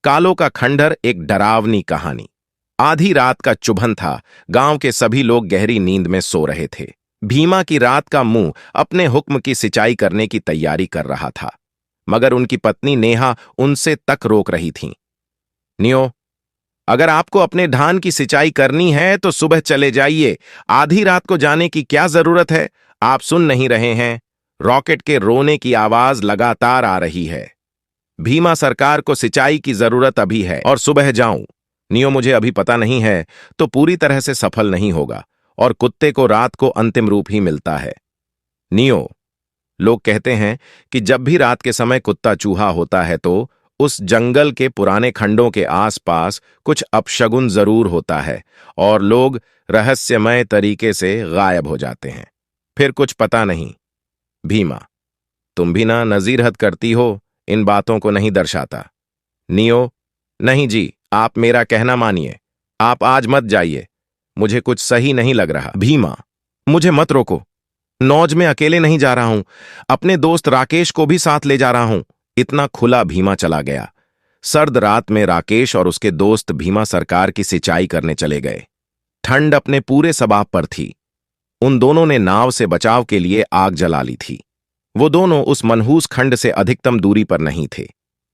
कालो का खंडहर एक डरावनी कहानी। आधी रात का चुभन था। गांव के सभी लोग गहरी नींद में सो रहे थे। भीमा की रात का मुंह अपने हुक्म की सिंचाई करने की तैयारी कर रहा था, मगर उनकी पत्नी नेहा उनसे तक रोक रही थी। नियो, अगर आपको अपने धान की सिंचाई करनी है तो सुबह चले जाइए। आधी रात को जाने की क्या जरूरत है? आप सुन नहीं रहे हैं? रॉकेट के रोने की आवाज लगातार आ रही है। भीमा, सरकार को सिंचाई की जरूरत अभी है और सुबह जाऊं। नियो, मुझे अभी पता नहीं है तो पूरी तरह से सफल नहीं होगा और कुत्ते को रात को अंतिम रूप ही मिलता है। नियो, लोग कहते हैं कि जब भी रात के समय कुत्ता चूहा होता है तो उस जंगल के पुराने खंडों के आसपास कुछ अपशगुन जरूर होता है और लोग रहस्यमय तरीके से गायब हो जाते हैं। फिर कुछ पता नहीं। भीमा, तुम भी ना नजीर हद करती हो, इन बातों को नहीं दर्शाता। नियो, नहीं जी, आप मेरा कहना मानिए। आप आज मत जाइए, मुझे कुछ सही नहीं लग रहा। भीमा, मुझे मत रोको। नौज में अकेले नहीं जा रहा हूं, अपने दोस्त राकेश को भी साथ ले जा रहा हूं। इतना खुला भीमा चला गया। सर्द रात में राकेश और उसके दोस्त भीमा सरकार की सिंचाई करने चले गए। ठंड अपने पूरे सबाब पर थी। उन दोनों ने नाव से बचाव के लिए आग जला ली थी। वो दोनों उस मनहूस खंड से अधिकतम दूरी पर नहीं थे।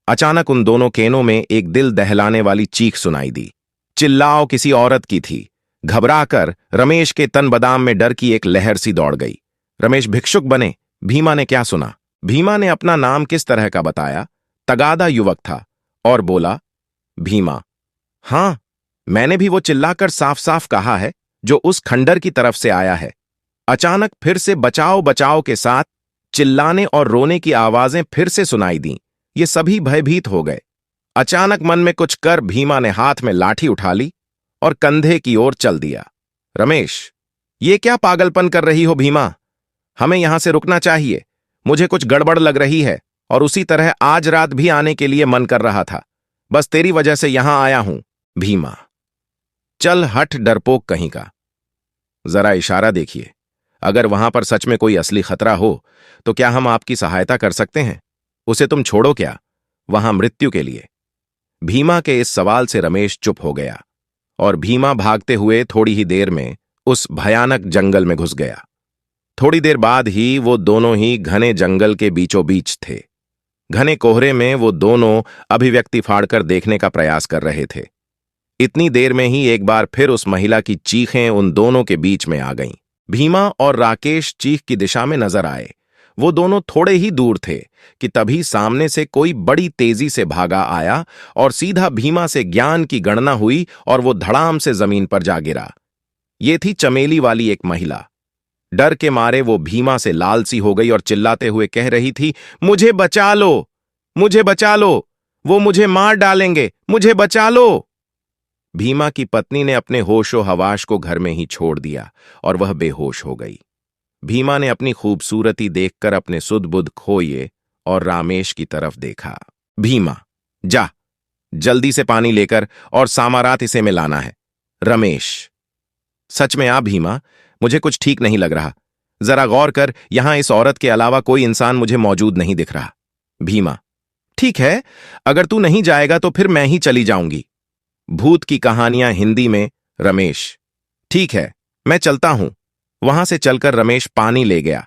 अचानक उन दोनों केनों में एक दिल दहलाने वाली चीख सुनाई दी। चिल्लाओ किसी औरत की थी। घबराकर रमेश के तन बदाम में डर की एक लहर सी दौड़ गई। रमेश भिक्षुक बने। भीमा ने क्या सुना? भीमा ने अपना नाम किस तरह का बताया। तगादा युवक था और बोला, भीमा, हां, मैंने भी वो चिल्लाकर साफ साफ कहा है जो उस खंडर की तरफ से आया है। अचानक फिर से बचाओ बचाओ के साथ चिल्लाने और रोने की आवाजें फिर से सुनाई दीं। ये सभी भयभीत हो गए। अचानक मन में कुछ कर भीमा ने हाथ में लाठी उठा ली और कंधे की ओर चल दिया। रमेश, ये क्या पागलपन कर रही हो भीमा? हमें यहां से रुकना चाहिए। मुझे कुछ गड़बड़ लग रही है और उसी तरह आज रात भी आने के लिए मन कर रहा था। बस तेरी वजह से यहां आया हूं। भीमा, चल हट डरपोक कहीं का। जरा इशारा देखिए। अगर वहां पर सच में कोई असली खतरा हो तो क्या हम आपकी सहायता कर सकते हैं? उसे तुम छोड़ो क्या, वहां मृत्यु के लिए? भीमा के इस सवाल से रमेश चुप हो गया और भीमा भागते हुए थोड़ी ही देर में उस भयानक जंगल में घुस गया। थोड़ी देर बाद ही वो दोनों ही घने जंगल के बीचों बीच थे। घने कोहरे में वो दोनों अभिव्यक्ति फाड़कर देखने का प्रयास कर रहे थे। इतनी देर में ही एक बार फिर उस महिला की चीखें उन दोनों के बीच में आ गईं। भीमा और राकेश चीख की दिशा में नजर आए। वो दोनों थोड़े ही दूर थे कि तभी सामने से कोई बड़ी तेजी से भागा आया और सीधा भीमा से ज्ञान की गणना हुई और वो धड़ाम से जमीन पर जा गिरा। ये थी चमेली वाली एक महिला। डर के मारे वो भीमा से लाल सी हो गई और चिल्लाते हुए कह रही थी, मुझे बचा लो, मुझे बचा लो, वो मुझे मार डालेंगे, मुझे बचा लो। भीमा की पत्नी ने अपने होशो हवाश को घर में ही छोड़ दिया और वह बेहोश हो गई। भीमा ने अपनी खूबसूरती देखकर अपने सुध बुध खोए और रामेश की तरफ देखा। भीमा, जा, जल्दी से पानी लेकर और सामारात इसे में लाना है। रमेश, सच में आ भीमा, मुझे कुछ ठीक नहीं लग रहा। जरा गौर कर, यहां इस औरत के अलावा कोई इंसान मुझे मौजूद नहीं दिख रहा। भीमा, ठीक है, अगर तू नहीं जाएगा तो फिर मैं ही चली जाऊंगी। भूत की कहानियां हिंदी में। रमेश, ठीक है, मैं चलता हूं। वहां से चलकर रमेश पानी ले गया।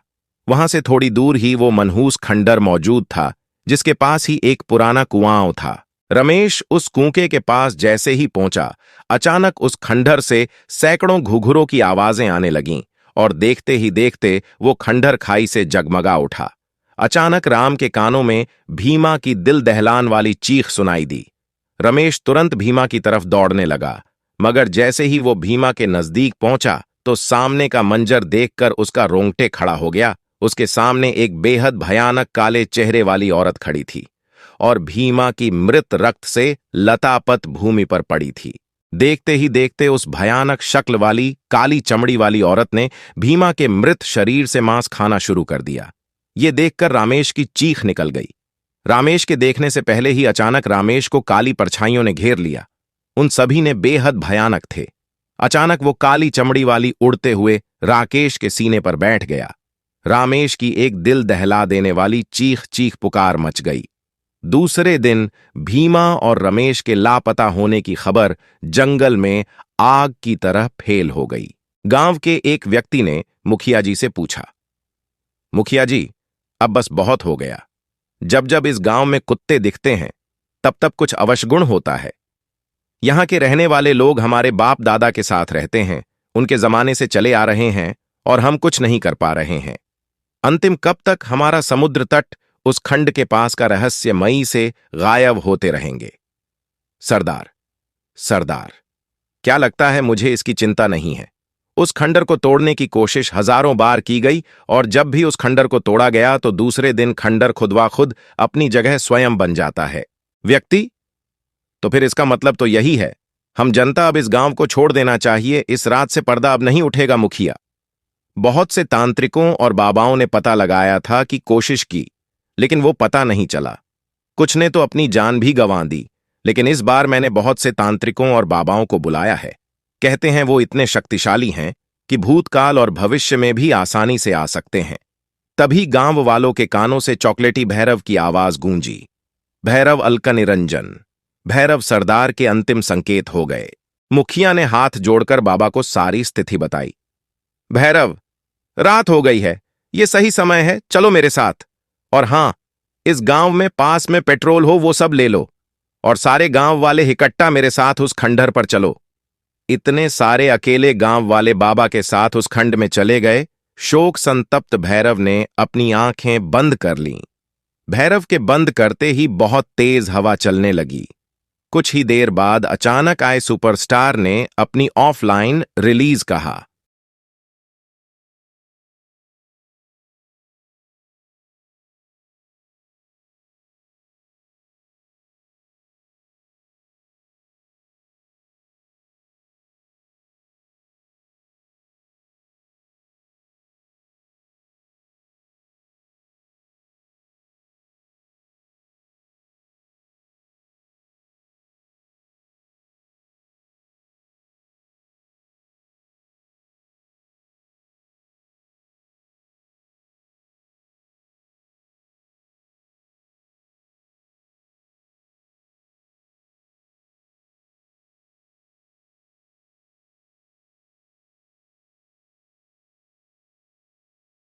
वहां से थोड़ी दूर ही वो मनहूस खंडर मौजूद था जिसके पास ही एक पुराना कुआं था। रमेश उस कुएं के पास जैसे ही पहुंचा, अचानक उस खंडर से सैकड़ों घुघुरों की आवाजें आने लगीं और देखते ही देखते वो खंडर खाई से जगमगा उठा। अचानक राम के कानों में भीमा की दिल दहलान वाली चीख सुनाई दी। रमेश तुरंत भीमा की तरफ दौड़ने लगा, मगर जैसे ही वो भीमा के नजदीक पहुंचा तो सामने का मंजर देखकर उसका रोंगटे खड़ा हो गया। उसके सामने एक बेहद भयानक काले चेहरे वाली औरत खड़ी थी और भीमा की मृत रक्त से लतापत भूमि पर पड़ी थी। देखते ही देखते उस भयानक शक्ल वाली काली चमड़ी वाली औरत ने भीमा के मृत शरीर से मांस खाना शुरू कर दिया। ये देखकर रामेश की चीख निकल गई। रामेश के देखने से पहले ही अचानक रामेश को काली परछाइयों ने घेर लिया। उन सभी ने बेहद भयानक थे। अचानक वो काली चमड़ी वाली उड़ते हुए राकेश के सीने पर बैठ गया। रामेश की एक दिल दहला देने वाली चीख चीख पुकार मच गई। दूसरे दिन भीमा और रमेश के लापता होने की खबर जंगल में आग की तरह फैल हो गई। गांव के एक व्यक्ति ने मुखिया जी से पूछा, मुखिया जी, अब बस बहुत हो गया। जब जब इस गांव में कुत्ते दिखते हैं तब तब कुछ अवशगुण होता है। यहां के रहने वाले लोग हमारे बाप दादा के साथ रहते हैं, उनके जमाने से चले आ रहे हैं और हम कुछ नहीं कर पा रहे हैं। अंतिम कब तक हमारा समुद्र तट उस खंड के पास का रहस्यमयी से गायब होते रहेंगे? सरदार, सरदार, क्या लगता है मुझे इसकी चिंता नहीं है। उस खंडर को तोड़ने की कोशिश हजारों बार की गई और जब भी उस खंडर को तोड़ा गया तो दूसरे दिन खंडर खुदवा खुद अपनी जगह स्वयं बन जाता है। व्यक्ति? तो फिर इसका मतलब तो यही है, हम जनता अब इस गांव को छोड़ देना चाहिए। इस रात से पर्दा अब नहीं उठेगा मुखिया। बहुत से तांत्रिकों और बाबाओं ने पता लगाया था कि कोशिश की, लेकिन वो पता नहीं चला। कुछ ने तो अपनी जान भी गंवा दी, लेकिन इस बार मैंने बहुत से तांत्रिकों और बाबाओं को बुलाया है। कहते हैं वो इतने शक्तिशाली हैं कि भूतकाल और भविष्य में भी आसानी से आ सकते हैं। तभी गांव वालों के कानों से चॉकलेटी भैरव की आवाज गूंजी। भैरव अलका निरंजन, भैरव सरदार के अंतिम संकेत हो गए। मुखिया ने हाथ जोड़कर बाबा को सारी स्थिति बताई। भैरव, रात हो गई है, ये सही समय है, चलो मेरे साथ। और हां, इस गांव में पास में पेट्रोल हो वो सब ले लो और सारे गांव वाले इकट्ठा मेरे साथ उस खंडर पर चलो। इतने सारे अकेले गांव वाले बाबा के साथ उस खंड में चले गए। शोक संतप्त भैरव ने अपनी आंखें बंद कर लीं। भैरव के बंद करते ही बहुत तेज हवा चलने लगी। कुछ ही देर बाद अचानक आए सुपरस्टार ने अपनी ऑफलाइन रिलीज कहा।